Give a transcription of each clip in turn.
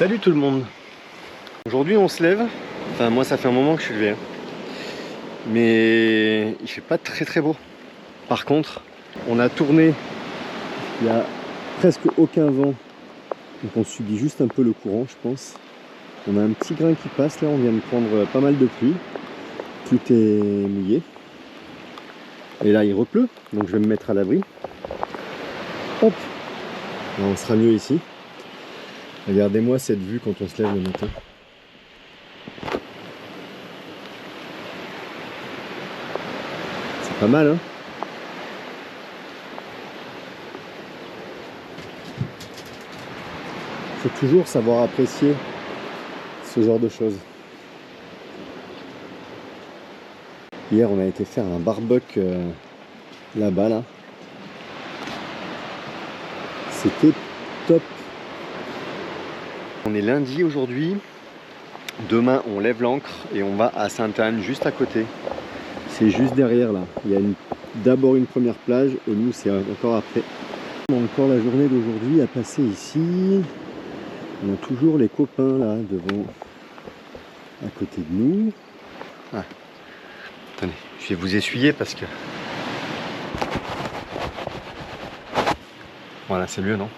Salut tout le monde. Aujourd'hui on se lève, enfin moi ça fait un moment que je suis levé, mais il fait pas très beau. Par contre, on a tourné, il n'y a presque aucun vent, donc on subit juste un peu le courant je pense. On a un petit grain qui passe là, on vient de prendre pas mal de pluie, tout est mouillé. Et là il repleut, donc je vais me mettre à l'abri. Hop, là, on sera mieux ici. Regardez-moi cette vue quand on se lève le matin. C'est pas mal, hein? Faut toujours savoir apprécier ce genre de choses. Hier, on a été faire un barbecue là-bas, là. C'était top. On est lundi aujourd'hui. Demain, on lève l'ancre et on va à Sainte-Anne, juste à côté. C'est juste derrière, là. Il y a d'abord une première plage et nous, c'est encore après. On a encore la journée d'aujourd'hui à passer ici. On a toujours les copains, là, devant, à côté de nous. Ah. Attendez, je vais vous essuyer parce que... Voilà, c'est mieux, non?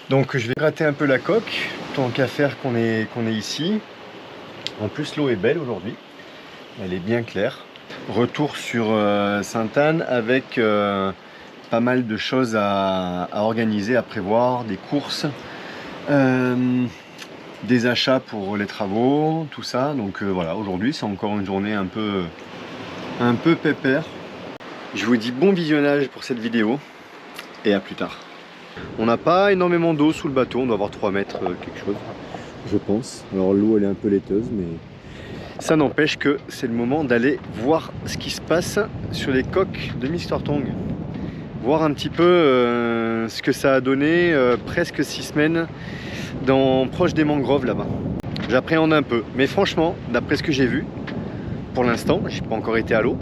Donc je vais gratter un peu la coque, tant qu'à faire qu'on est ici. En plus l'eau est belle aujourd'hui, elle est bien claire. Retour sur Sainte-Anne avec pas mal de choses à organiser, à prévoir, des courses, des achats pour les travaux, tout ça. Donc voilà, aujourd'hui c'est encore une journée un peu pépère. Je vous dis bon visionnage pour cette vidéo et à plus tard. On n'a pas énormément d'eau sous le bateau, on doit avoir 3 mètres quelque chose, je pense. Alors l'eau elle est un peu laiteuse, mais ça n'empêche que c'est le moment d'aller voir ce qui se passe sur les coques de Mr Tong. Voir un petit peu ce que ça a donné presque 6 semaines proche des mangroves là-bas. J'appréhende un peu, mais franchement, d'après ce que j'ai vu, pour l'instant, j'ai pas encore été à l'eau,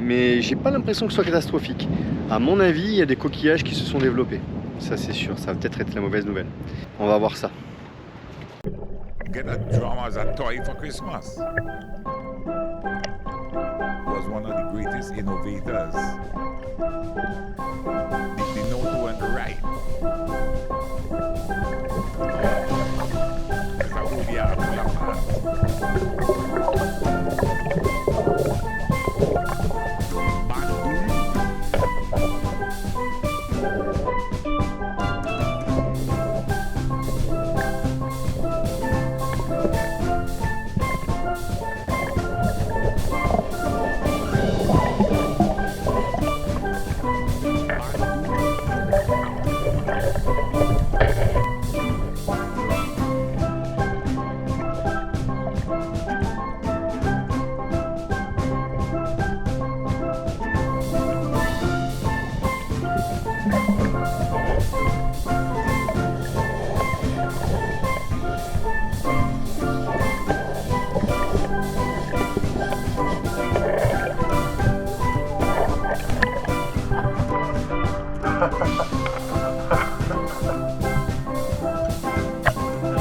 mais j'ai pas l'impression que ce soit catastrophique. À mon avis, il y a des coquillages qui se sont développés. Ça c'est sûr, ça va peut-être être la mauvaise nouvelle. On va voir ça. Get a drum as a toy for Christmas. Was one of the greatest innovators. They know to and right. It's a movie out of the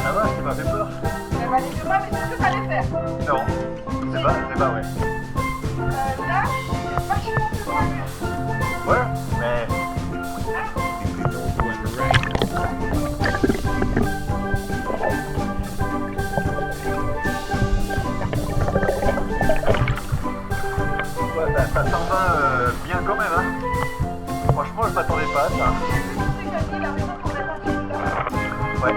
Ça va, je t'ai pas fait peur. Elle m'a dit que moi, mais c'est ce que ça allait faire. Non, c'est pas vrai. Là, c'est vachement plus droit que Ouais, mais... they know to and right. Ouais, ça s'en va bien quand même, hein. Franchement, je m'attendais pas à ça. Ouais,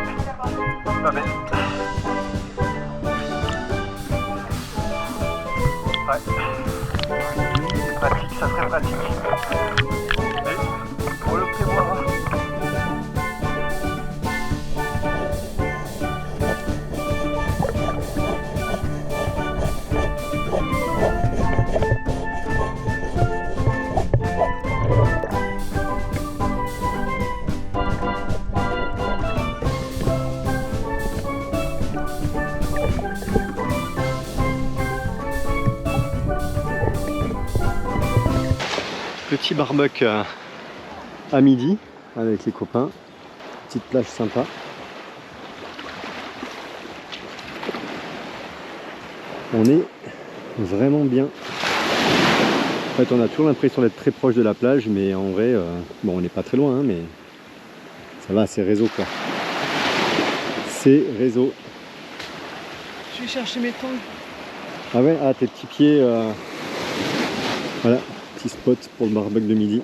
pas bête. Ouais, c'est pratique, ça serait pratique. Mais pour le prévoir. Petit barbecue à midi avec les copains, petite plage sympa. On est vraiment bien. En fait, on a toujours l'impression d'être très proche de la plage, mais en vrai, bon, on n'est pas très loin, hein, mais ça va, c'est réseau quoi. C'est réseau. Je vais chercher mes tongs. Ah ouais, ah tes petits pieds. Voilà, petit spot pour le barbecue de midi.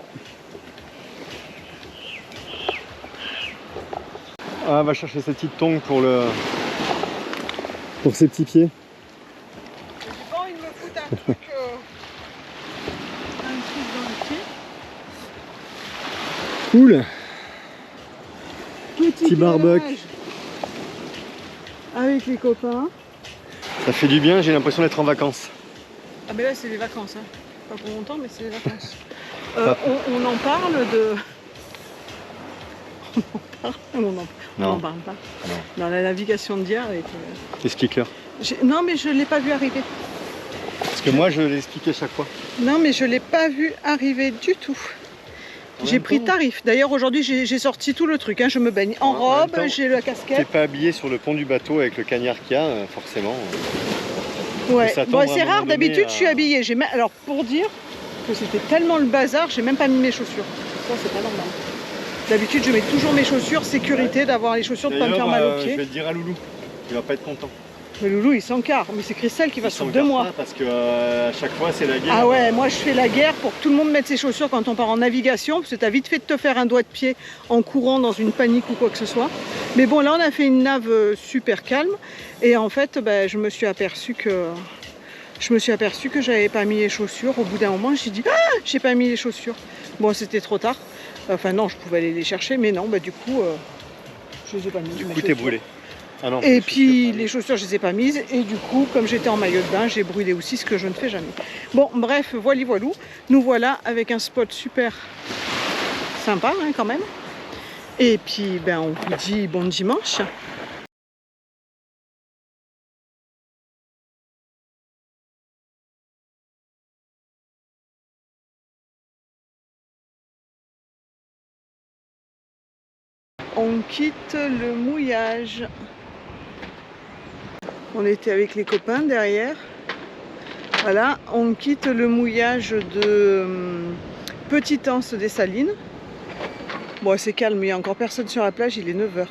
Ah, on va chercher ces petites tongs pour ses petits pieds. J'ai pas envie de me foutre un truc dans le pied. Cool. Petit barbecue. galage avec les copains. Ça fait du bien, j'ai l'impression d'être en vacances. Ah mais là c'est les vacances, hein. Pas pour longtemps mais c'est les vacances. On en parle de... On n'en parle pas. Non. Dans la navigation d'hier avec... Les stickers. Non mais je ne l'ai pas vu arriver. Parce que moi je l'expliquais chaque fois. Non mais je ne l'ai pas vu arriver du tout. J'ai pris tarif. D'ailleurs aujourd'hui j'ai sorti tout le truc, hein. Je me baigne en robe, j'ai la casquette. T'es pas habillé sur le pont du bateau avec le cagnard qu'il y a, forcément. Ouais, bon, c'est rare, d'habitude je suis habillée. Alors pour dire que c'était tellement le bazar, j'ai même pas mis mes chaussures. Ça c'est pas normal. D'habitude je mets toujours mes chaussures, sécurité d'avoir les chaussures, de pas me faire mal aux pieds. Je vais le dire à Loulou, il va pas être content. Mais Loulou il s'encarre, mais c'est Christelle qui va sur 2 mois. Parce que à chaque fois c'est la guerre. Ah ouais, moi je fais la guerre pour que tout le monde mette ses chaussures quand on part en navigation, parce que t'as vite fait de te faire un doigt de pied en courant dans une panique ou quoi que ce soit. Mais bon là on a fait une nave super calme et en fait je me suis aperçue que j'avais pas mis les chaussures. Au bout d'un moment j'ai dit ah, j'ai pas mis les chaussures. Bon c'était trop tard. Enfin non, je pouvais aller les chercher, mais non, du coup je les ai pas mis. Du coup t'es brûlé. Ah non, et puis les chaussures je les ai pas mises et du coup comme j'étais en maillot de bain j'ai brûlé aussi, ce que je ne fais jamais. Bon bref, voilou, nous voilà avec un spot super sympa hein, quand même. Et puis on vous dit bon dimanche. On quitte le mouillage. On était avec les copains derrière. Voilà, on quitte le mouillage de Petite Anse des Salines. Bon, c'est calme, il n'y a encore personne sur la plage, il est 9 h.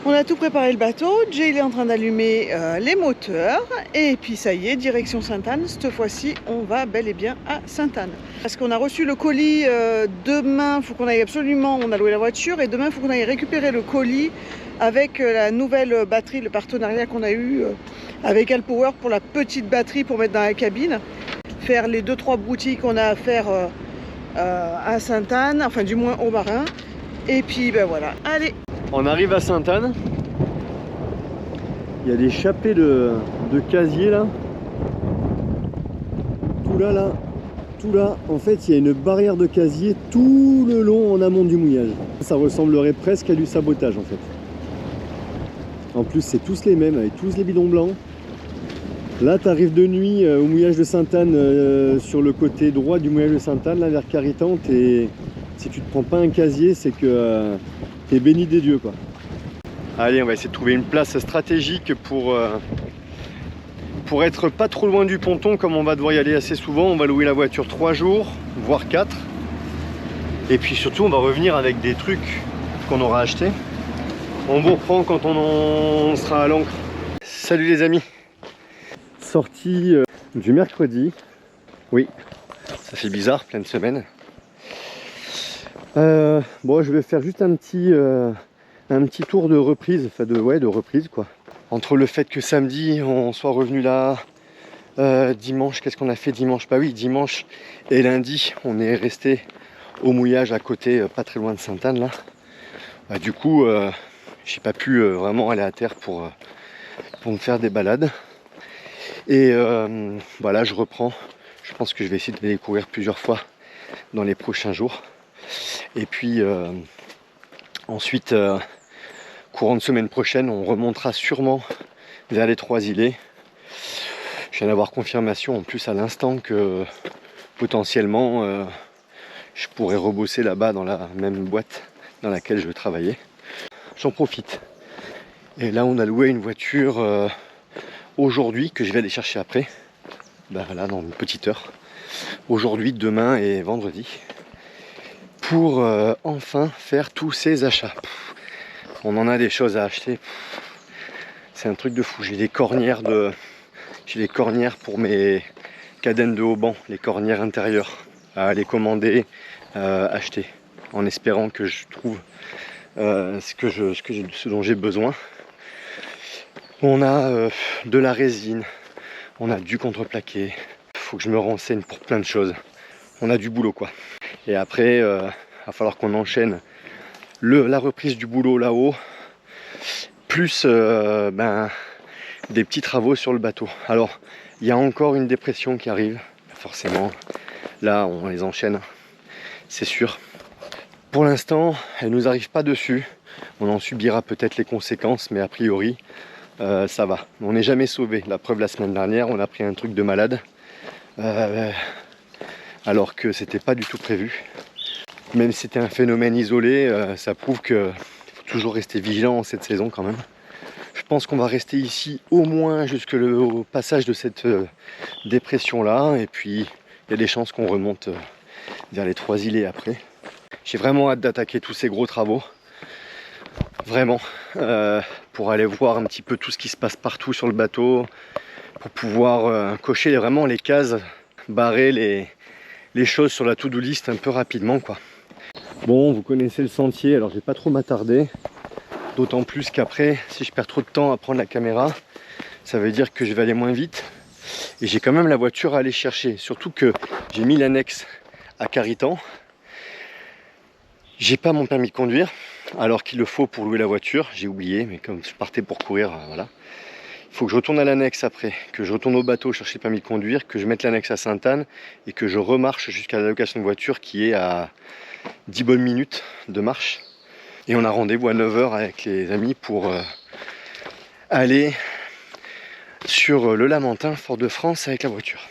On a tout préparé le bateau. Jay il est en train d'allumer les moteurs. Et puis ça y est, direction Sainte-Anne. Cette fois-ci, on va bel et bien à Sainte-Anne. Parce qu'on a reçu le colis demain, il faut qu'on aille absolument, on a loué la voiture. Et demain, il faut qu'on aille récupérer le colis avec la nouvelle batterie, le partenariat qu'on a eu avec Alpower pour la petite batterie pour mettre dans la cabine. Faire les 2-3 boutiques qu'on a à faire à Sainte-Anne, enfin du moins au marin. Et puis voilà, allez. On arrive à Sainte-Anne. Il y a des chapets de casier là. Tout là. En fait, il y a une barrière de casier tout le long en amont du mouillage. Ça ressemblerait presque à du sabotage en fait. En plus, c'est tous les mêmes avec tous les bidons blancs. Là, tu arrives de nuit au mouillage de Sainte-Anne sur le côté droit du mouillage de Sainte-Anne, là vers Caritante. Et si tu te prends pas un casier, c'est que t'es béni des dieux quoi. Allez, on va essayer de trouver une place stratégique pour être pas trop loin du ponton, comme on va devoir y aller assez souvent. On va louer la voiture 3 jours, voire 4. Et puis surtout, on va revenir avec des trucs qu'on aura achetés. On vous reprend quand on sera à l'ancre. Salut les amis. Sortie du mercredi. Oui, ça fait bizarre, pleine semaine. Bon, je vais faire juste un petit tour de reprise, enfin de reprise quoi. Entre le fait que samedi on soit revenu là, dimanche, qu'est-ce qu'on a fait dimanche? Bah oui, dimanche et lundi on est resté au mouillage à côté, pas très loin de Sainte-Anne là. Bah, du coup, j'ai pas pu vraiment aller à terre pour me faire des balades. Et voilà, je reprends. Je pense que je vais essayer de les courir plusieurs fois dans les prochains jours. Et puis ensuite, courant de semaine prochaine, on remontera sûrement vers les 3 îlets. Je viens d'avoir confirmation en plus à l'instant que potentiellement je pourrais rebosser là-bas dans la même boîte dans laquelle je travaillais. J'en profite. Et là, on a loué une voiture aujourd'hui que je vais aller chercher après. Ben là, dans une petite heure. Aujourd'hui, demain et vendredi. Pour enfin faire tous ces achats. On en a des choses à acheter. C'est un truc de fou. J'ai des cornières pour mes cadennes de haubans, les cornières intérieures, à les commander, acheter, en espérant que je trouve ce dont j'ai besoin. On a de la résine, on a du contreplaqué. Il faut que je me renseigne pour plein de choses. On a du boulot quoi. Et après, il va falloir qu'on enchaîne la reprise du boulot là-haut, plus des petits travaux sur le bateau. Alors, il y a encore une dépression qui arrive, forcément. Là, on les enchaîne, c'est sûr. Pour l'instant, elle ne nous arrive pas dessus. On en subira peut-être les conséquences, mais a priori, ça va. On n'est jamais sauvé. La preuve, la semaine dernière, on a pris un truc de malade, alors que c'était pas du tout prévu. Même si c'était un phénomène isolé, ça prouve qu'il faut toujours rester vigilant cette saison quand même. Je pense qu'on va rester ici au moins jusqu'au passage de cette dépression-là. Et puis, il y a des chances qu'on remonte vers les 3 îlets après. J'ai vraiment hâte d'attaquer tous ces gros travaux. Vraiment. Pour aller voir un petit peu tout ce qui se passe partout sur le bateau. Pour pouvoir cocher vraiment les cases, barrer les choses sur la to-do list un peu rapidement, quoi. Bon, vous connaissez le sentier, alors je vais pas trop m'attarder. D'autant plus qu'après, si je perds trop de temps à prendre la caméra, ça veut dire que je vais aller moins vite. Et j'ai quand même la voiture à aller chercher. Surtout que j'ai mis l'annexe à Caritan. J'ai pas mon permis de conduire, alors qu'il le faut pour louer la voiture. J'ai oublié, mais comme je partais pour courir, voilà. Il faut que je retourne à l'annexe après, que je retourne au bateau chercher le permis de conduire, que je mette l'annexe à Sainte-Anne et que je remarche jusqu'à la location de voiture qui est à 10 bonnes minutes de marche. Et on a rendez-vous à 9 h avec les amis pour aller sur le Lamentin, Fort-de-France avec la voiture.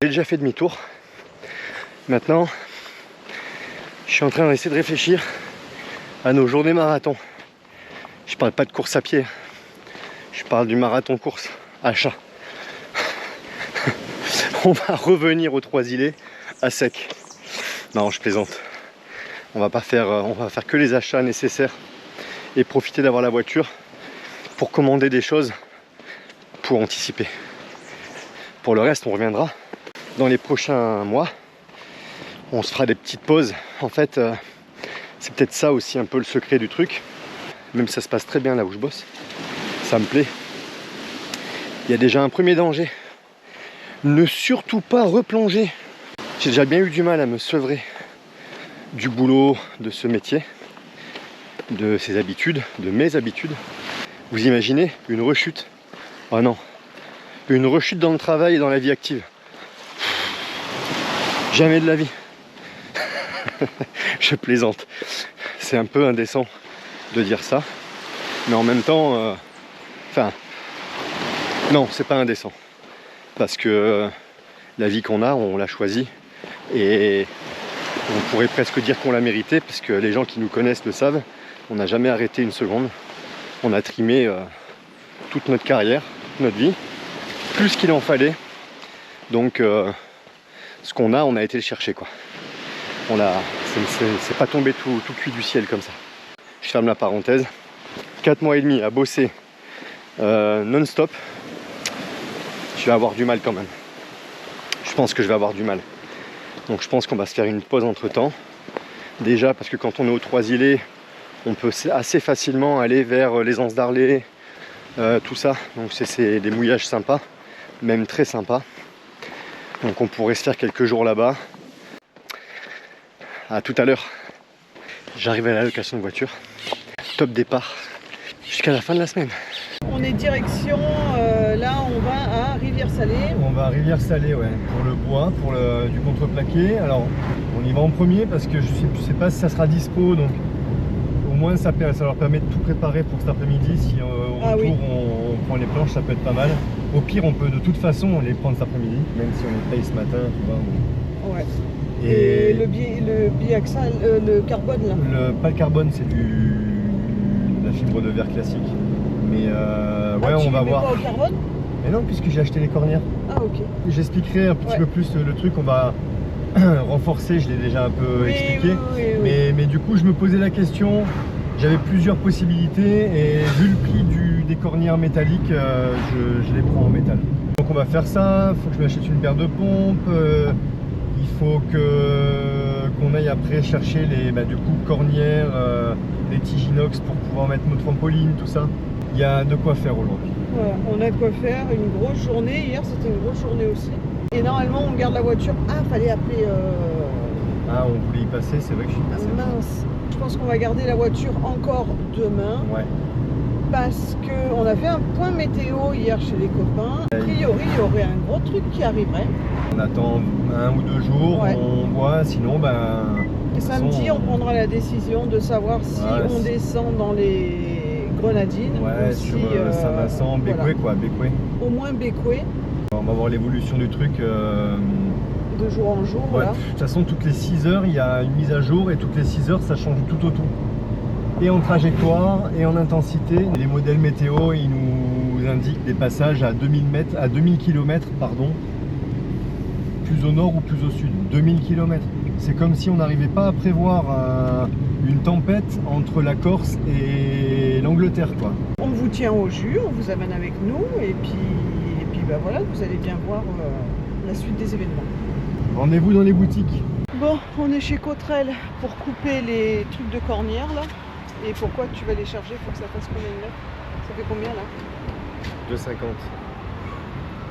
J'ai déjà fait demi-tour. Maintenant, je suis en train d'essayer de réfléchir à nos journées marathon. Je parle pas de course à pied, je parle du marathon course achat. On va revenir aux 3 îlets à sec. Non, je plaisante. On va faire que les achats nécessaires et profiter d'avoir la voiture pour commander des choses pour anticiper. Pour le reste, on reviendra dans les prochains mois. On se fera des petites pauses. En fait, c'est peut-être ça aussi un peu le secret du truc. Même si ça se passe très bien là où je bosse, ça me plaît. Il y a déjà un premier danger. Ne surtout pas replonger. J'ai déjà bien eu du mal à me sevrer du boulot, de ce métier, de ses habitudes, de mes habitudes. Vous imaginez une rechute? Oh non, une rechute dans le travail et dans la vie active. Jamais de la vie. Je plaisante. C'est un peu indécent de dire ça. Mais en même temps, non, c'est pas indécent. Parce que la vie qu'on a, on l'a choisie. Et on pourrait presque dire qu'on l'a méritée, parce que les gens qui nous connaissent le savent. On n'a jamais arrêté une seconde. On a trimé toute notre carrière, notre vie, plus qu'il en fallait. Donc ce qu'on a, on a été le chercher, quoi. C'est pas tombé tout cuit du ciel comme ça. Je ferme la parenthèse. 4 mois et demi à bosser non-stop. Je vais avoir du mal quand même. Je pense que je vais avoir du mal. Donc je pense qu'on va se faire une pause entre temps. Déjà parce que quand on est aux 3 îlets, on peut assez facilement aller vers les Anses d'Arlay, tout ça. Donc c'est des mouillages sympas, même très sympas. Donc on pourrait se faire quelques jours là-bas. À tout à l'heure. J'arrive à la location de voiture. Top départ jusqu'à la fin de la semaine. On est direction, là on va à Rivière Rivière Salée. On va à Rivière Salée, ouais, pour le bois, pour du contreplaqué. Alors, on y va en premier parce que je sais pas si ça sera dispo, donc au moins ça leur permet de tout préparer pour cet après-midi. Si au retour oui. on prend les planches, ça peut être pas mal. Au pire, on peut de toute façon les prendre cet après-midi, même si on les paye ce matin, tu vois. Ouais. Et le biaxal, le carbone là. pas le carbone, c'est la fibre de verre classique. Mais ouais, on va voir. Pas au carbone? Mais non, puisque j'ai acheté les cornières. Ah ok. J'expliquerai un petit peu plus le truc. On va renforcer, je l'ai déjà un peu expliqué. Oui. Mais du coup, je me posais la question. J'avais plusieurs possibilités et vu le prix des cornières métalliques, je les prends en métal. Donc on va faire ça. Il faut que je m'achète une paire de pompes. Il faut qu'on aille après chercher les du coup cornières, les tiges inox pour pouvoir mettre nos trampolines, tout ça. Il y a de quoi faire aujourd'hui. Voilà, on a de quoi faire, une grosse journée. Hier c'était une grosse journée aussi. Et normalement on garde la voiture. Ah, fallait appeler. Ah, on voulait y passer, c'est vrai que je suis passé. Mince. Je pense qu'on va garder la voiture encore demain. Ouais. Parce qu'on a fait un point météo hier chez les copains. A priori, il y aurait un gros truc qui arriverait. On attend 1 ou 2 jours, Ouais. on voit, sinon Et samedi, on prendra la décision de savoir si on descend dans les Grenadines ouais, ou si sur Saint-Vincent, Bécoué voilà. quoi, Bécoué. Au moins Bécoué, On va voir l'évolution du truc. de jour en jour. Ouais, Voilà. de toute façon, toutes les 6 heures, il y a une mise à jour et toutes les 6 heures, ça change tout au tout. Et en trajectoire et en intensité. Et les modèles météo, ils nous indiquent des passages à 2000 km, pardon, plus au nord ou plus au sud. 2000 km. C'est comme si on n'arrivait pas à prévoir une tempête entre la Corse et l'Angleterre, quoi. On vous tient au jus, on vous amène avec nous et puis bah voilà, vous allez bien voir la suite des événements. Rendez-vous dans les boutiques. Bon, on est chez Cottrell pour couper les trucs de cornière là. Et pourquoi tu vas les charger? Il faut que ça fasse combien de mètres? Ça fait combien là? 2,50.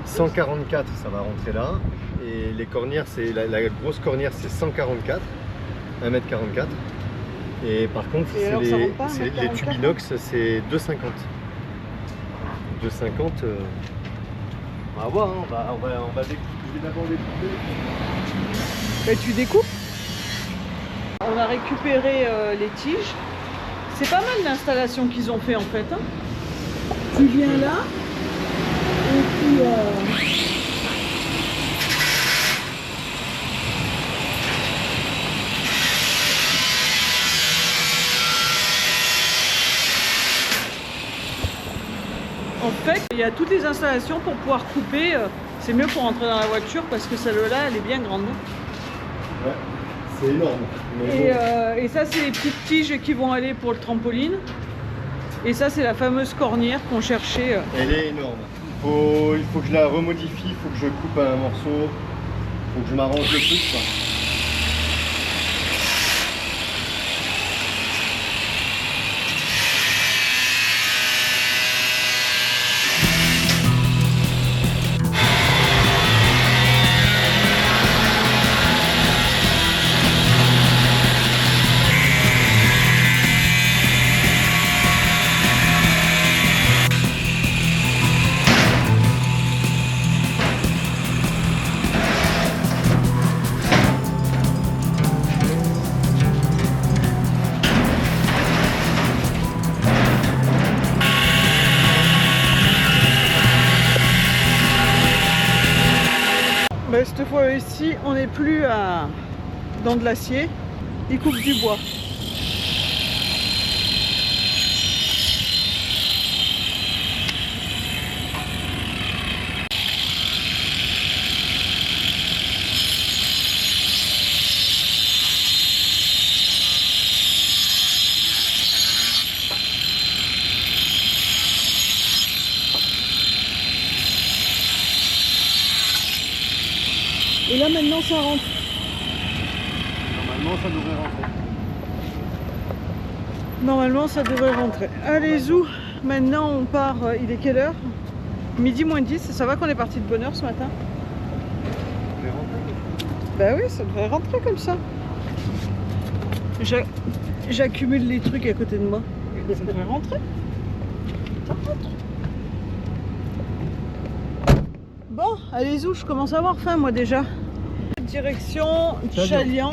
144, ça va rentrer là. Et les cornières, c'est la grosse cornière, c'est 144, 1m44. Et par contre, Et alors, ça rentre pas, les 1m44? tubes inox, c'est 2,50. 2,50. On va voir, hein, on va découper. Je vais d'abord découper. Bah, tu découpes. On a récupéré les tiges. C'est pas mal l'installation qu'ils ont fait en fait. Hein. Tu viens là et puis en fait, il y a toutes les installations pour pouvoir couper. C'est mieux pour rentrer dans la voiture parce que celle-là, elle est bien grande. Ouais, c'est énorme. Mais bon. Et ça, c'est les petites tiges qui vont aller pour le trampoline. Et ça, c'est la fameuse cornière qu'on cherchait. Elle est énorme. Il faut que je la remodifie, il faut que je coupe un morceau, il faut que je m'arrange le truc, quoi. Bah, cette fois-ci, on n'est plus dans de l'acier. Ils coupent du bois. Et là maintenant ça rentre. Normalement ça devrait rentrer. Normalement ça devrait rentrer. Allez Zou, maintenant on part, il est quelle heure? Midi moins 10, ça va qu'on est parti de bonne heure ce matin? Bah oui, ça devrait rentrer comme ça. J'accumule les trucs à côté de moi. Ça devrait rentrer. Ça rentre. Bon, Allez Zou, je commence à avoir faim moi déjà. Direction Chalian.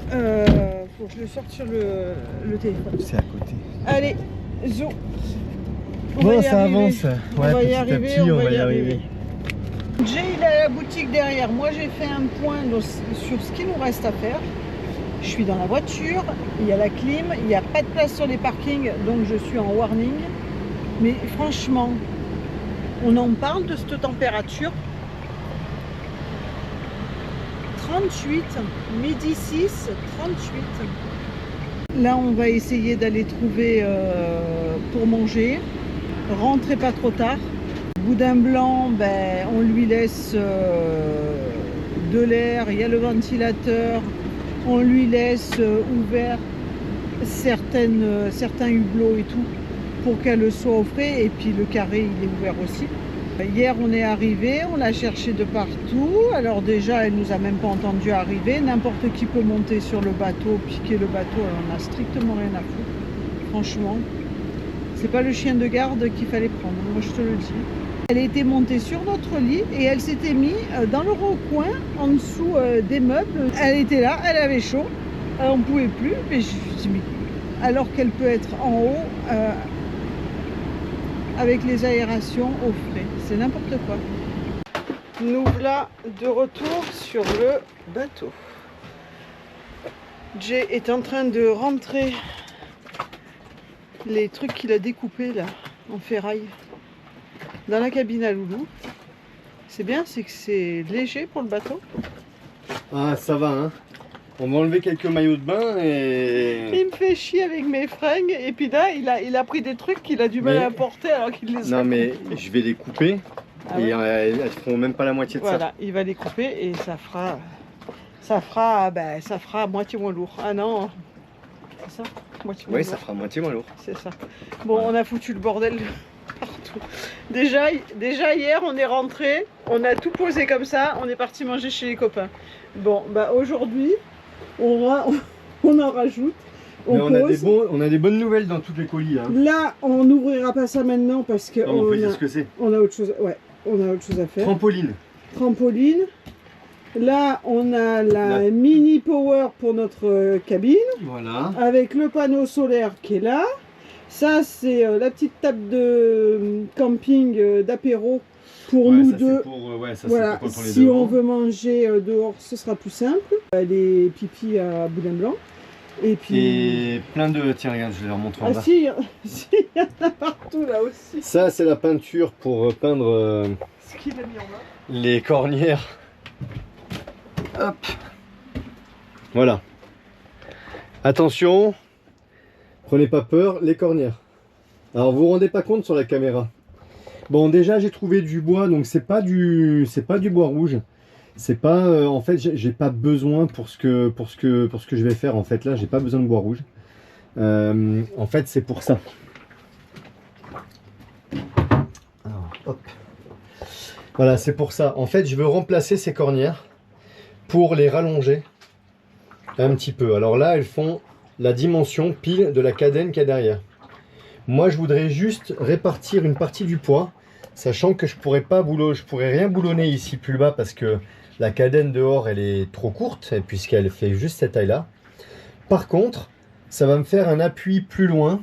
Faut que je le sorte sur le téléphone. C'est à côté. Allez, Zou. Bon, ça avance. On va y petit à arriver, petit, on va y arriver. Jay, il a la boutique derrière. Moi, j'ai fait un point sur ce qu'il nous reste à faire. Je suis dans la voiture, il y a la clim, il n'y a pas de place sur les parkings, donc je suis en warning. Mais franchement, on en parle de cette température. 38, midi 6, 38. Là, on va essayer d'aller trouver pour manger. Rentrez pas trop tard. Boudin blanc, ben, on lui laisse de l'air, il y a le ventilateur. On lui laisse ouvert certains hublots et tout pour qu'elle soit au frais, et puis le carré il est ouvert aussi. Hier on est arrivé, on l'a cherché de partout, alors déjà elle nous a même pas entendu arriver, n'importe qui peut monter sur le bateau, piquer le bateau, elle en a strictement rien à foutre, franchement. C'est pas le chien de garde qu'il fallait prendre, moi je te le dis. Elle était montée sur notre lit et elle s'était mise dans le recoin, en dessous des meubles. Elle était là, elle avait chaud, on ne pouvait plus. Mais je me suis dit, alors qu'elle peut être en haut, avec les aérations au frais, c'est n'importe quoi. Nous voilà de retour sur le bateau. Jay est en train de rentrer les trucs qu'il a découpés là, en ferraille, dans la cabine à Loulou. C'est bien, c'est que c'est léger pour le bateau. Ah, ça va, hein. On va enlever quelques maillots de bain et... Il me fait chier avec mes fringues, et puis là, il a pris des trucs qu'il a du mal à porter alors qu'il les a. Non, mais je vais les couper, Ah et ouais. elles feront même pas la moitié de ça. Voilà, il va les couper et ça fera moitié moins lourd. Ah non, c'est ça, moitié moins Oui, lourd. ça fera moitié moins lourd. C'est ça. Bon, on a foutu le bordel partout. Déjà hier, on est rentré, on a tout posé comme ça, on est parti manger chez les copains. Bon, bah aujourd'hui, on en rajoute. Mais On pose. on a des bonnes nouvelles dans tous les colis là. Là, on n'ouvrira pas ça maintenant parce que Non, on peut dire ce que c'est. on a autre chose. Ouais, on a autre chose à faire. Trampoline. Trampoline. Là, on a la mini power pour notre cabine, Voilà. avec le panneau solaire qui est là. Ça, c'est la petite table de camping d'apéro pour nous deux. Voilà, Voilà, si on veut manger dehors, ce sera plus simple. Les pipis à boudin blanc. Et puis. Et plein de... Tiens, regarde, je vais leur montrer en Ah bas. si, il y en a partout là aussi. Ça, c'est la peinture pour peindre Ce qu'il a mis en bas. les cornières. Hop. Voilà. Attention. Prenez pas peur, les cornières. Alors, vous vous rendez pas compte sur la caméra. Bon, déjà, j'ai trouvé du bois, donc c'est pas du bois rouge. C'est pas, en fait, j'ai pas besoin pour ce que je vais faire. En fait, là, j'ai pas besoin de bois rouge. En fait, c'est pour ça. Alors, hop. Voilà, c'est pour ça. En fait, je veux remplacer ces cornières pour les rallonger un petit peu. Alors là, elles font la dimension pile de la cadène qu'il y a derrière. Moi, je voudrais juste répartir une partie du poids, sachant que je pourrais rien boulonner ici plus bas parce que la cadène dehors, elle est trop courte, puisqu'elle fait juste cette taille-là. Par contre, ça va me faire un appui plus loin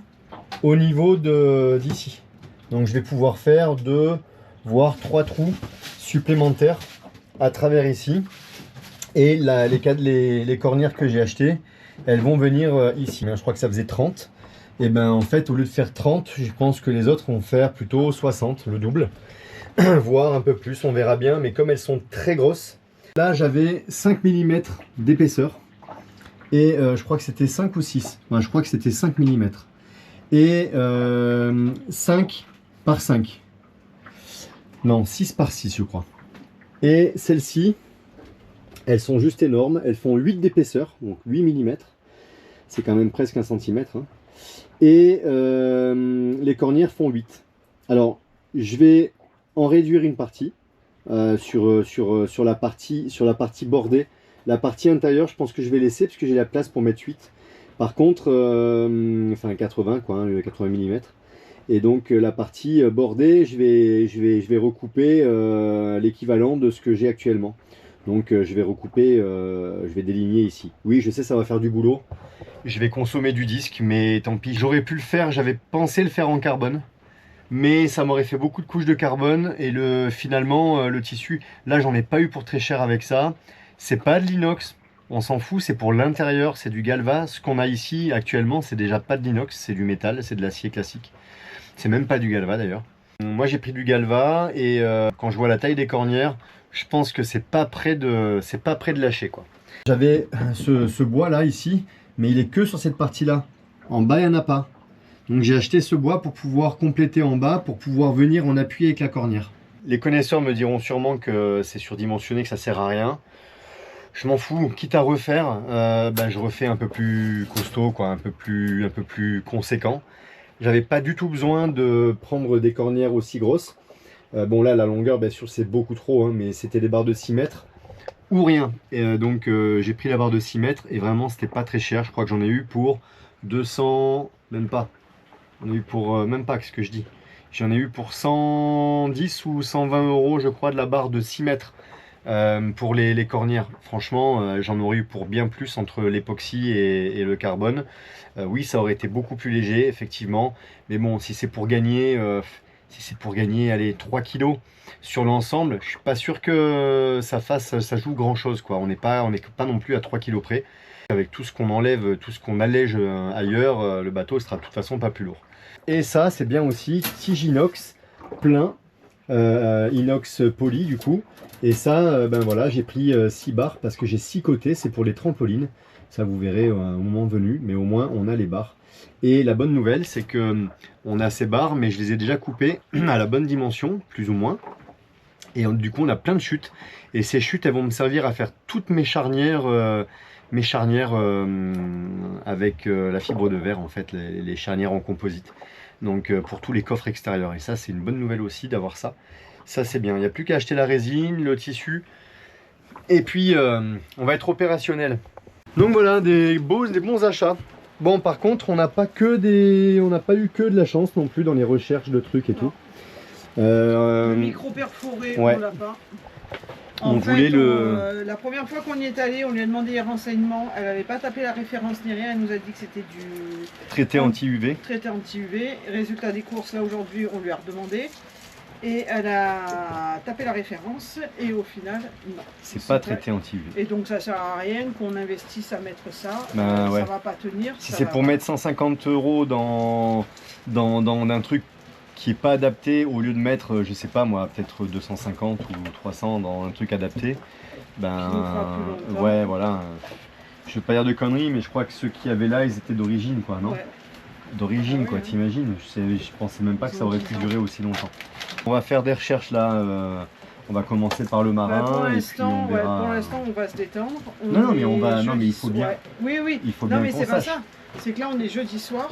au niveau d'ici. Donc, je vais pouvoir faire 2 voire 3 trous supplémentaires à travers ici. Et les cornières que j'ai achetées, elles vont venir ici. Je crois que ça faisait 30. Et ben en fait, au lieu de faire 30, je pense que les autres vont faire plutôt 60, le double. Voire un peu plus, on verra bien. Mais comme elles sont très grosses, là j'avais 5 mm d'épaisseur. Et je crois que c'était 5 ou 6. Enfin, je crois que c'était 5 mm. Et 5 par 5. Non, 6 par 6 je crois. Et celles-ci, elles sont juste énormes. Elles font 8 d'épaisseur, donc 8 mm. C'est quand même presque 1 cm. Hein. Et les cornières font 8. Alors, je vais en réduire une partie sur la partie bordée. La partie intérieure, je pense que je vais laisser parce que j'ai la place pour mettre 8. Par contre, enfin 80 quoi, 80 mm. Et donc la partie bordée, je vais recouper l'équivalent de ce que j'ai actuellement. Donc je vais recouper, je vais déligner ici. Oui, je sais, ça va faire du boulot. Je vais consommer du disque, mais tant pis. J'aurais pu le faire, j'avais pensé le faire en carbone. Mais ça m'aurait fait beaucoup de couches de carbone. Et finalement, le tissu, là j'en ai pas eu pour très cher avec ça. C'est pas de l'inox, on s'en fout, c'est pour l'intérieur, c'est du galva. Ce qu'on a ici actuellement, c'est déjà pas de l'inox, c'est du métal, c'est de l'acier classique. C'est même pas du galva d'ailleurs. Moi j'ai pris du galva et quand je vois la taille des cornières, je pense que c'est pas près de lâcher quoi. J'avais ce bois là ici, mais il est que sur cette partie là. En bas il n'y en a pas. Donc j'ai acheté ce bois pour pouvoir compléter en bas, pour pouvoir venir en appui avec la cornière. Les connaisseurs me diront sûrement que c'est surdimensionné, que ça sert à rien. Je m'en fous, quitte à refaire, je refais un peu plus costaud, quoi, un peu plus conséquent. J'avais pas du tout besoin de prendre des cornières aussi grosses. Bon là, la longueur, bien sûr, c'est beaucoup trop, hein, mais c'était des barres de 6 mètres ou rien. Et donc j'ai pris la barre de 6 mètres et vraiment, c'était pas très cher. Je crois que j'en ai eu pour 200, même pas. On a eu pour, même pas, qu'est-ce que je dis? J'en ai eu pour 110 ou 120 euros, je crois, de la barre de 6 mètres. Pour les cornières, franchement, j'en aurais eu pour bien plus entre l'époxy et le carbone. Oui, ça aurait été beaucoup plus léger, effectivement. Mais bon, si c'est pour gagner, allez, 3 kilos sur l'ensemble, je suis pas sûr que ça joue grand chose, quoi. On n'est pas non plus à 3 kilos près. Avec tout ce qu'on enlève, tout ce qu'on allège ailleurs, le bateau sera de toute façon pas plus lourd. Et ça, c'est bien aussi, tige inox plein. Inox poli du coup, et ça voilà, j'ai pris 6 barres parce que j'ai 6 côtés, c'est pour les trampolines, ça vous verrez au moment venu, mais au moins on a les barres. Et la bonne nouvelle, c'est que on a ces barres, mais je les ai déjà coupées à la bonne dimension, plus ou moins, et du coup on a plein de chutes, et ces chutes elles vont me servir à faire toutes mes charnières avec la fibre de verre, en fait, les charnières en composite. Donc pour tous les coffres extérieurs, et ça c'est une bonne nouvelle aussi d'avoir ça. Ça c'est bien, il n'y a plus qu'à acheter la résine, le tissu, et puis on va être opérationnel. Donc voilà, des bons achats. Bon, par contre, on n'a pas eu que de la chance non plus dans les recherches de trucs et tout. Le micro perforé, ouais. on l'a pas. On voulait la première fois qu'on y est allé, on lui a demandé les renseignements. Elle n'avait pas tapé la référence ni rien. Elle nous a dit que c'était du traité anti-UV. Traité anti-UV. Résultat des courses, là aujourd'hui, on lui a redemandé. Et elle a tapé la référence. Et au final, non. C'est pas traité anti-UV. Et donc ça sert à rien qu'on investisse à mettre ça. Ouais. Ça va pas tenir. Si c'est pour mettre 150 € dans un truc qui est pas adapté, au lieu de mettre, je sais pas moi, peut-être 250 ou 300 dans un truc adapté, ouais, voilà. Je vais pas dire de conneries, mais je crois que ceux qui avaient là, ils étaient d'origine, quoi, non? Ouais. D'origine, quoi, t'imagines? Je pensais même pas que ça aurait pu durer aussi longtemps. On va faire des recherches là. On va commencer par le marin. Pour l'instant, on va se détendre. Non, mais il faut bien. Ouais. Oui. Il faut bien. Non, mais c'est pas ça. C'est que là, on est jeudi soir.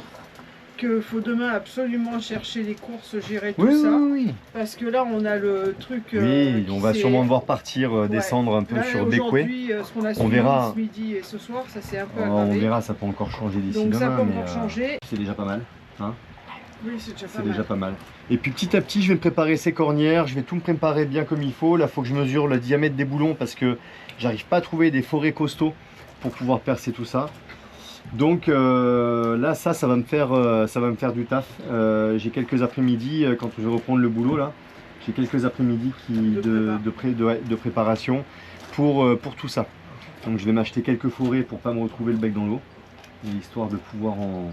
Qu'il faut demain absolument chercher les courses, gérer tout ça. Oui. Parce que là, on a le truc. Oui, on va sûrement devoir partir, descendre un peu là, sur Bécoué. On verra. Ce midi et ce soir, ça c'est un peu aggravé. On verra, ça peut encore changer d'ici demain. Donc ça peut encore changer. C'est déjà pas mal. Hein, oui, c'est déjà pas mal. Et puis petit à petit, je vais me préparer ces cornières, je vais tout me préparer bien comme il faut. Là, il faut que je mesure le diamètre des boulons parce que j'arrive pas à trouver des forêts costauds pour pouvoir percer tout ça. Donc là, ça va me faire du taf. J'ai quelques après-midi, quand je vais reprendre le boulot là, j'ai quelques après-midi de préparation pour tout ça. Donc je vais m'acheter quelques forêts pour pas me retrouver le bec dans l'eau, histoire de pouvoir en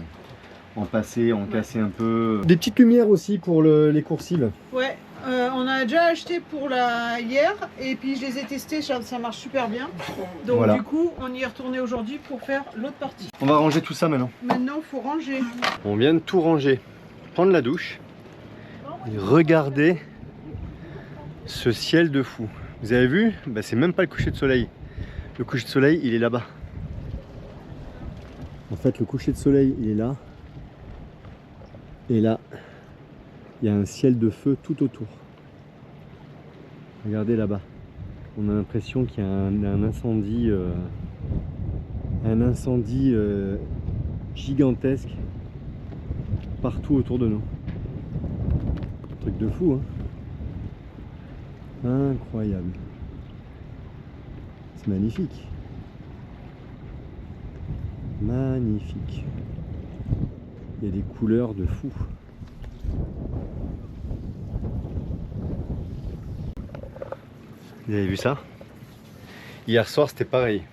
passer, en casser un peu. Des petites lumières aussi pour les coursives. Ouais, on a déjà acheté pour hier et puis je les ai testés, ça marche super bien. Donc voilà. Du coup, on y est retourné aujourd'hui pour faire l'autre partie. On va ranger tout ça maintenant. Maintenant, il faut ranger. On vient de tout ranger. Prendre la douche. Et regardez ce ciel de fou. Vous avez vu? C'est même pas le coucher de soleil. Le coucher de soleil, il est là-bas. En fait, le coucher de soleil, il est là. Et là, il y a un ciel de feu tout autour. Regardez là-bas. On a l'impression qu'il y a un incendie gigantesque partout autour de nous. Truc de fou, hein. Incroyable. C'est magnifique. Magnifique. Il y a des couleurs de fou. Vous avez vu ça? Hier soir c'était pareil.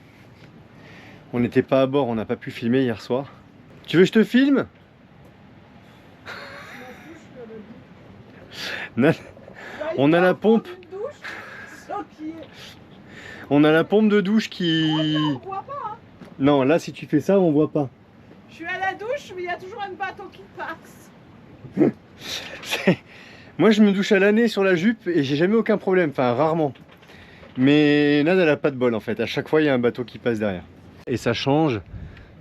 On n'était pas à bord, on n'a pas pu filmer hier soir. Tu veux que je te filme? On a la pompe. On a la pompe de douche qui... On voit pas, hein. Non, là si tu fais ça, on voit pas. Je suis à la douche, mais il y a toujours un bateau qui passe. Moi je me douche à l'année sur la jupe et j'ai jamais aucun problème, enfin rarement. Mais Nad elle a pas de bol en fait, à chaque fois il y a un bateau qui passe derrière. Et ça change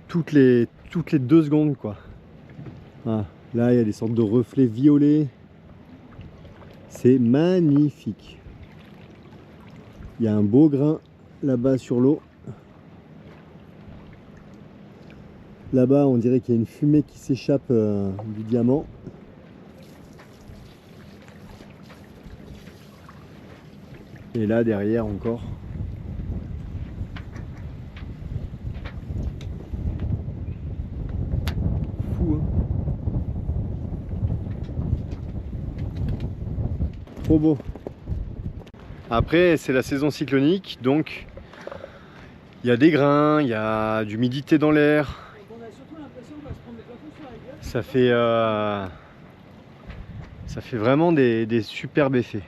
toutes les 2 secondes quoi. Ah, là il y a des sortes de reflets violets. C'est magnifique. Il y a un beau grain là-bas sur l'eau. Là-bas on dirait qu'il y a une fumée qui s'échappe du diamant. Et là derrière encore. Fou, hein. Trop beau. Après c'est la saison cyclonique, donc il y a des grains, il y a d'humidité dans l'air. On a surtout l'impression qu'on va se prendre des plateaux sur la gueule. Ça fait vraiment des superbes effets.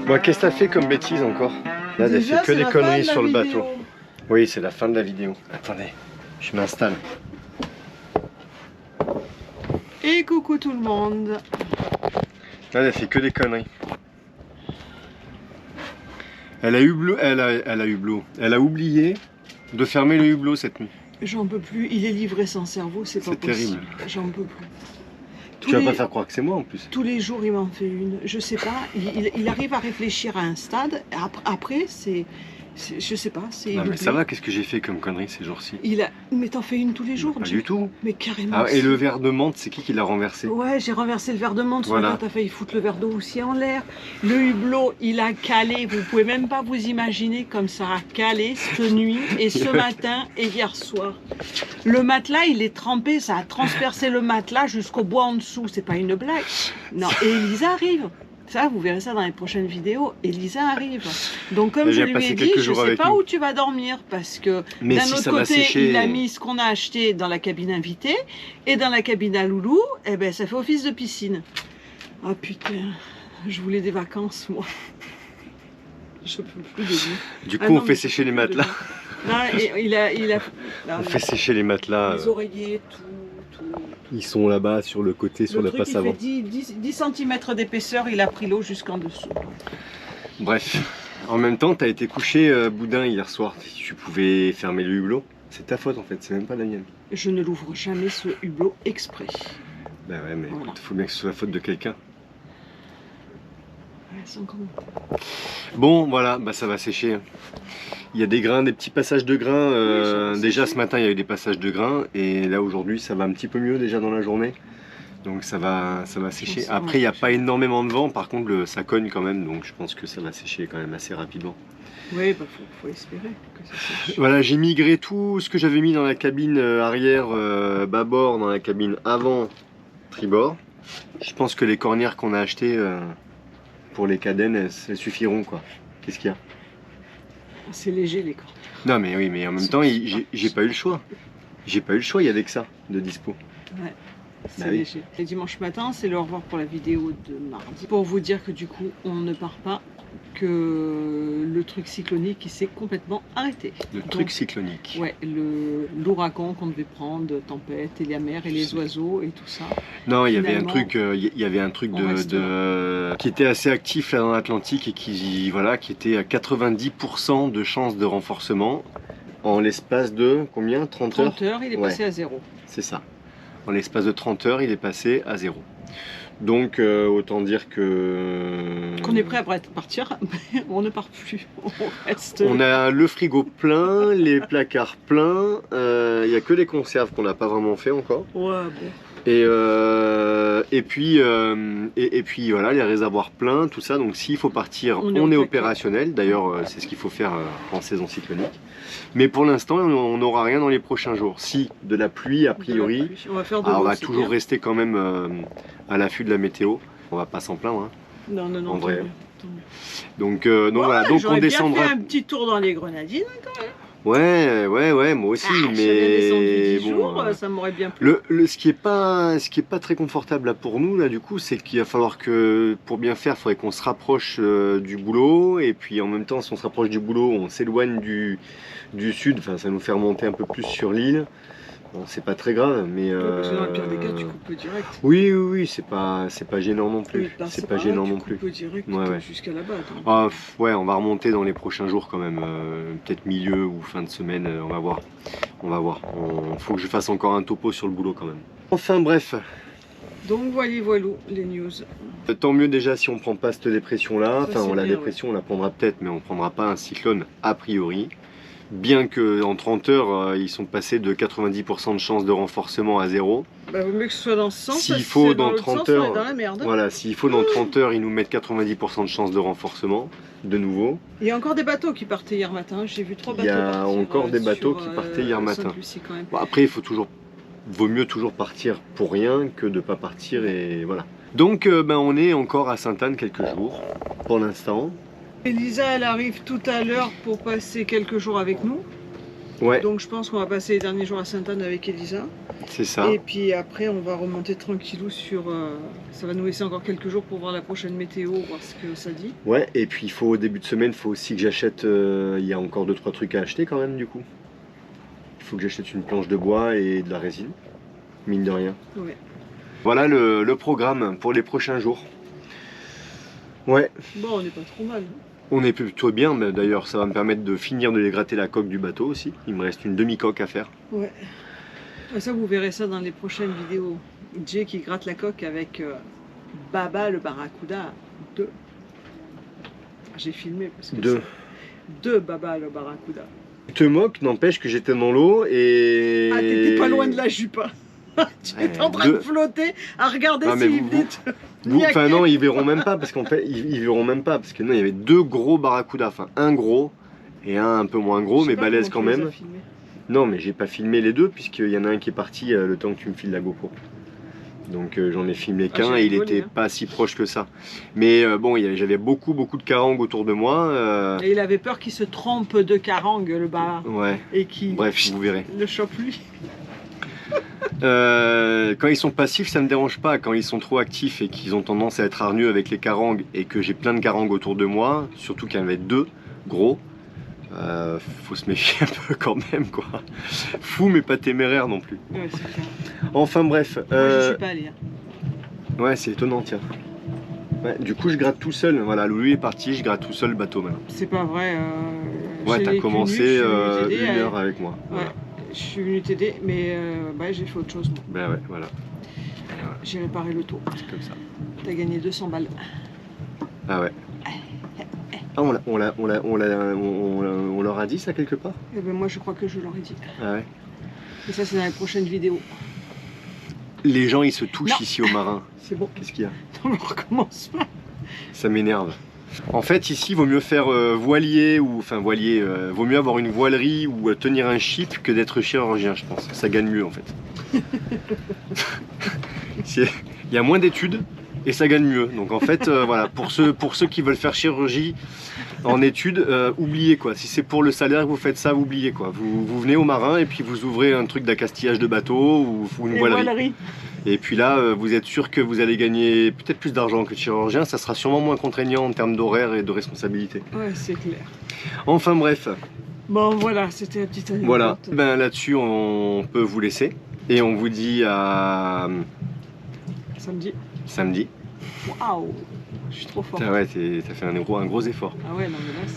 Bon, qu'est-ce que t'as fait comme bêtise encore? Là, elle fait que des conneries sur le bateau. Oui, c'est la fin de la vidéo. Attendez, je m'installe. Et coucou tout le monde. Là, elle fait que des conneries. Elle a oublié de fermer le hublot cette nuit. J'en peux plus, il est livré sans cerveau, c'est pas C'est possible. terrible. J'en peux plus. Tu vas pas faire croire que c'est moi en plus. Tous les jours, il m'en fait une. Je sais pas, il arrive à réfléchir à un stade. Après, je sais pas. Non, mais ça va, qu'est-ce que j'ai fait comme connerie ces jours-ci? Mais t'en fais une tous les jours, Pas Jim. du tout. Mais carrément. Ah, et le verre de menthe, c'est qui l'a renversé? Ouais, j'ai renversé le verre de menthe. Voilà. T'as failli foutre le verre d'eau aussi en l'air. Le hublot, il a calé. Vous pouvez même pas vous imaginer comme ça a calé cette nuit et ce matin et hier soir. Le matelas, il est trempé. Ça a transpercé le matelas jusqu'au bois en dessous. C'est pas une blague. Non, et Elisa arrive. Ça, vous verrez ça dans les prochaines vidéos. Elisa arrive. Donc, comme je lui ai dit, je ne sais pas où tu vas dormir parce que d'un autre côté, il a mis ce qu'on a acheté dans la cabine invitée et dans la cabine à Loulou, eh ben, ça fait office de piscine. Ah putain, je voulais des vacances, moi. Je peux plus de lui. Du coup, on fait sécher les matelas. Non, On fait sécher les matelas. Les oreillers, tout. Ils sont là-bas sur le côté, sur la passe avant. Il fait 10 cm d'épaisseur, il a pris l'eau jusqu'en dessous. Bref, en même temps, t'as été couché boudin hier soir. Si tu pouvais fermer le hublot, c'est ta faute en fait, c'est même pas la mienne. Je ne l'ouvre jamais ce hublot exprès. Bah ouais, mais Voilà. il faut bien que ce soit la faute de quelqu'un. Ouais, sans commentaire. Bon, voilà, bah ça va sécher. Il y a des grains, des petits passages de grains. Déjà ce matin, il y a eu des passages de grains. Et là, aujourd'hui, ça va un petit peu mieux déjà dans la journée. Donc ça va sécher. que ça va Après, il n'y a sécher. pas énormément de vent, par contre, ça cogne quand même, donc je pense que ça va sécher quand même assez rapidement. Oui, bah, faut espérer que ça sèche. Voilà, j'ai migré tout ce que j'avais mis dans la cabine arrière bâbord, dans la cabine avant tribord. Je pense que les cornières qu'on a achetées pour les Cadènes, elles suffiront quoi. Qu'est-ce qu'il y a? C'est léger les corps. Non mais oui, mais en même temps, j'ai pas eu le choix. J'ai pas eu le choix, il y avait que ça de dispo. Ouais. C'est Bah oui. léger. Et dimanche matin, c'est le au revoir pour la vidéo de mardi. Pour vous dire que du coup, on ne part pas, que le truc cyclonique qui s'est complètement arrêté. Le Donc, truc cyclonique. Ouais, l'ouragan qu'on devait prendre, tempête et la mer et les oiseaux et tout ça. Non, il y avait un Finalement, truc, il y avait un truc on reste qui était assez actif là dans l'Atlantique et qui était à 90% de chances de renforcement en l'espace de combien? 30 heures? 30 heures, il est Ouais. passé à 0. C'est ça. En l'espace de 30 heures, il est passé à 0. Donc autant dire que Qu'on est prêt à partir, mais on ne part plus. On reste. on a le frigo plein, les placards pleins, il n'y a que les conserves qu'on n'a pas vraiment fait encore. Ouais, bon. Et puis voilà, les réservoirs pleins, tout ça. Donc s'il faut partir, On on est est au opérationnel. D'ailleurs, c'est ce qu'il faut faire en saison cyclonique. Mais pour l'instant, on n'aura rien dans les prochains jours. Si de la pluie, a priori, On va faire de on l'eau, va c'est toujours bien. rester quand même à l'affût de la météo. On va pas s'en plaindre. Hein. Non, non, non. en tant vrai. mieux, tant mieux. Donc voilà, Ouais, donc j'aurais on bien descendra. fait un petit tour dans les Grenadines. Ouais, moi aussi. Je suis bien mais descendue 10 bon, jours, ça m'aurait bien plu. ce qui est pas très confortable là pour nous là du coup, c'est qu'il va falloir que pour bien faire, il faudrait qu'on se rapproche du boulot et puis en même temps, si on se rapproche du boulot, on s'éloigne du sud. Enfin, ça nous fait remonter un peu plus sur l'île. Bon, c'est pas très grave, mais Ouais, parce que dans le pire des cas, tu coupes direct. oui, c'est pas gênant non plus. Oui, ben, c'est pas gênant non plus. Direct, Ouais. jusqu'à là-bas. attends. Ah, ouais, on va remonter dans les prochains jours quand même, peut-être milieu ou fin de semaine, on va voir. Faut que je fasse encore un topo sur le boulot quand même. Enfin bref, Donc voilà, les news. tant mieux déjà si on prend pas cette dépression là. Ça, Enfin, c'est la bien, dépression on la prendra peut-être, mais on prendra pas un cyclone a priori. Bien que en 30 heures, ils sont passés de 90% de chance de renforcement à 0. Bah, vaut mieux que ce soit dans ce sens. S'il parce que faut, c'est dans l'autre 30 sens, heures, on est dans la merde. Voilà, s'il faut dans 30 heures, ils nous mettent 90% de chance de renforcement, de nouveau. Il y a encore des bateaux qui partaient hier matin. J'ai vu 3 Il bateaux y a partir, encore des bateaux sur, qui partaient hier matin. Sainte-Lucie, quand même. Bon, après, vaut mieux toujours partir pour rien que de pas partir et voilà. Donc, on est encore à Sainte-Anne quelques jours pour l'instant. Elisa, elle arrive tout à l'heure pour passer quelques jours avec nous. Ouais, Donc je pense qu'on va passer les derniers jours à Sainte-Anne avec Elisa. c'est ça. Et puis après, on va remonter tranquillou sur... ça va nous laisser encore quelques jours pour voir la prochaine météo, voir ce que ça dit. Ouais, et puis au début de semaine, il faut aussi que j'achète. Il y a encore 2-3 trucs à acheter quand même du coup. Il faut que j'achète une planche de bois et de la résine, mine de rien. Ouais. Voilà le programme pour les prochains jours. Ouais, Bon, on n'est pas trop mal. on est plutôt bien, mais d'ailleurs ça va me permettre de finir de dégratter la coque du bateau aussi. Il me reste une demi-coque à faire. Ouais. Et ça, vous verrez ça dans les prochaines vidéos. Jay qui gratte la coque avec Baba le Barracuda 2. J'ai filmé parce que Deux. c'est 2 Baba le Barracuda. Tu te moques, n'empêche que j'étais dans l'eau et... Ah, t'étais pas loin de la jupe. Tu étais en train de flotter à regarder Ah, mais s'il vous- venait Enfin non, ils verront même pas parce qu'en fait, ils verront même pas parce que non, il y avait 2 gros barracudas, enfin un gros et un peu moins gros, mais balèze quand même. Non, mais j'ai pas filmé les deux puisqu'il y en a un qui est parti le temps que tu me files la GoPro. Donc j'en ai filmé qu'un j'ai et il rigolé, était hein. pas si proche que ça. Mais bon, j'avais beaucoup de carangues autour de moi. Et il avait peur qu'il se trompe de carangue, le bar, Ouais, et qu'il bref, vous verrez. le chope lui. Quand ils sont passifs, ça me dérange pas. Quand ils sont trop actifs et qu'ils ont tendance à être hargneux avec les carangues et que j'ai plein de carangues autour de moi, surtout qu'il y en avait 2 gros, faut se méfier un peu quand même, quoi. Fou, mais pas téméraire non plus. Ouais, c'est clair. Enfin bref. Moi, je suis pas allée. Hein. Ouais, c'est étonnant, tiens. Ouais, du coup, je gratte tout seul. Voilà, Louis est parti, je gratte tout seul le bateau maintenant. C'est pas vrai. Ouais, j'ai t'as les commencé culs nus, je suis venue t'aider, 1 heure avec moi. Ouais, Voilà. je suis venue t'aider, mais j'ai fait autre chose. Moi. Ben ouais, voilà. J'ai réparé le taux. C'est comme ça. T'as gagné 200 balles. Ah ouais. Ah, on leur a dit ça quelque part? Et ben moi, je crois que je leur ai dit. Ah ouais. Et ça, c'est dans les prochaines vidéos. Les gens, ils se touchent Non. ici au marin. C'est bon. Qu'est-ce qu'il y a? On ne recommence pas. Ça m'énerve. En fait, ici, il vaut mieux faire voilier ou enfin voilier. Vaut mieux avoir une voilerie ou tenir un ship que d'être chirurgien, je pense. Ça gagne mieux en fait. Il y a moins d'études et ça gagne mieux. Donc en fait, voilà, pour ceux qui veulent faire chirurgie en études, oubliez quoi. Si c'est pour le salaire que vous faites ça, oubliez quoi. Vous venez au marin et puis vous ouvrez un truc d'accastillage de bateau ou une Les voilerie. voileries. Et puis là, vous êtes sûr que vous allez gagner peut-être plus d'argent que le chirurgien. Ça sera sûrement moins contraignant en termes d'horaire et de responsabilité. Ouais, c'est clair. Enfin bref, Bon, voilà, c'était la petite anecdote. voilà. Ben, là-dessus, on peut vous laisser. Et on vous dit à Samedi. samedi. Waouh, je suis trop fort. Putain, ouais, t'as fait un gros effort. Ah ouais, non, mais là,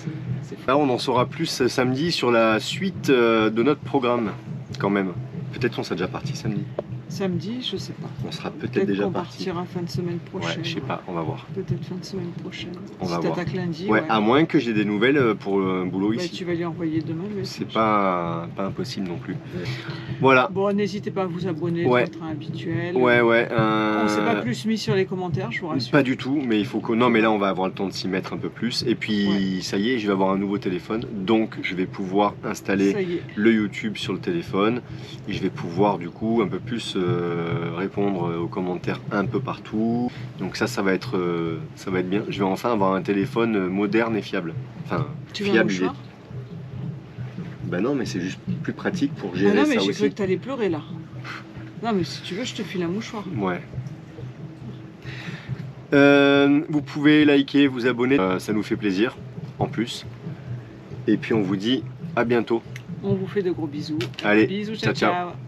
c'est fort. Là, on en saura plus samedi sur la suite de notre programme, quand même. Peut-être qu'on sera déjà parti samedi. Samedi, je sais pas. On sera peut-être déjà qu'on parti. partira fin de semaine prochaine. Ouais, je sais pas, on va voir. Peut-être fin de semaine prochaine. On si va voir. t'attaques lundi, Ouais, à moins que j'ai des nouvelles pour le boulot bah, ici. tu vas lui envoyer demain. Le C'est message. pas impossible non plus. Voilà. Bon, n'hésitez pas à vous abonner, Ouais. votre train habituel. Ouais. On s'est pas plus mis sur les commentaires, je vous rassure. Pas du tout, mais il faut que. Non, mais là, on va avoir le temps de s'y mettre un peu plus. Et puis, Ouais. ça y est, je vais avoir un nouveau téléphone. Donc, je vais pouvoir installer Ça y est. le YouTube sur le téléphone. Et je vais pouvoir, du coup, un peu plus répondre aux commentaires un peu partout. Donc, ça va être bien. Je vais enfin avoir un téléphone moderne et fiable. Enfin, Tu veux un fiable, il est. mouchoir? Bah non, mais c'est juste plus pratique pour Ah gérer non, mais ça j'ai aussi. cru que t'allais pleurer là. Non, mais si tu veux, je te file un mouchoir. Ouais. Vous pouvez liker, vous abonner, ça nous fait plaisir en plus. Et puis on vous dit à bientôt. On vous fait de gros bisous. Allez, bisous, ciao, ciao. ciao. ciao.